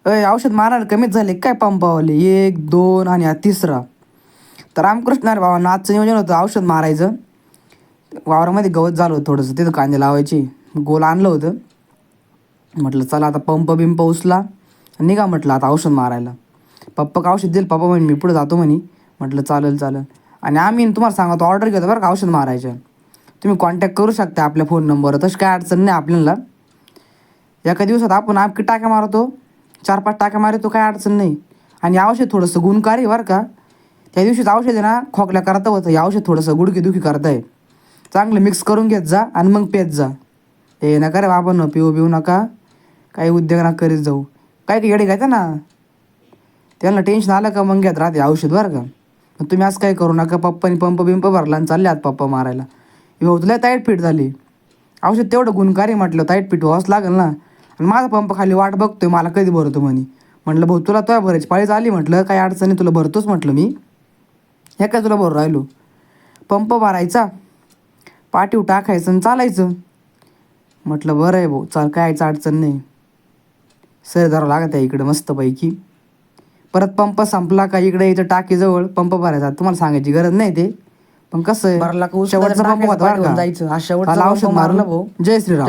औषध मारायला कमीच झाले काय पंपावाले, 1 2 आणि हा तिसरा. तर रामकृष्ण अरे बाबा आजचं नियोजन होतं औषध मारायचं. वावरामध्ये गवत झालं होतं थोडंसं, तिथं कांदे लावायची. गोल आणलं होतं. म्हटलं चला आता पंप बिंप उचला निघा, म्हटलं आता औषध मारायला. पप्पा औषध दिलं, पप्पा म्हणे मी पुढे जातो म्हणे. म्हटलं चालेल चालेल. आणि आम्ही तुम्हाला सांगतो ऑर्डर घेतो बरं का औषध मारायचं. तुम्ही कॉन्टॅक्ट करू शकता आपल्या फोन नंबरवर, तशी काय अडचण नाही आपल्याला. एका दिवसात आपण आपकी टाक्या मारतो, 4-5 टाक्या मारतो, काय अडचण नाही. आणि औषध थोडंसं गुणकारी बरं का. त्या दिवशीच औषध आहे ना खोकल्या करता होतं, हे औषध थोडंसं गुडघेदुखी करताय. चांगलं मिक्स करून घेत जा आणि मग पेत जा. हे नका रे बाबा न पिऊ नका, काही उद्योग नका करीत जाऊ. काय की येडे घ्यायचं ना, त्यांना टेन्शन आलं का मग घेत राहते औषध बरं का. पण तुम्ही असं काही करू नका. पप्पानी पंप बिंप भरला आणि चालले आत पप्पा मारायला. हो तुला टाईट फिट झाली. औषध तेवढं गुणकारी म्हटलं टाईट फिट व्हावंच लागेल ना. आणि माझा पंप खाली वाट बघतोय मला कधी भरतो म्हणे. म्हटलं भाऊ तुला तो भरायची पाळीच आली, म्हटलं काही अडचणी तुला भरतोच म्हटलं मी. हे काय तुला भरू राहिलो. पंप भरायचा, पाठीव टाकायचं आणि चालायचं. म्हटलं बरं आहे भाऊ, चाल काय यायचं अडचण नाही. सर जरा लागत आहे इकडं मस्तपैकी. परत पंप संपला का इकडे यायचं टाकीजवळ पंप भरायचा. तुम्हाला सांगायची गरज नाही ते, पण कसं आहे शेवटचा पंप होता बरं का. जायचं हा औषध मारलं भाऊ. जय श्रीराम.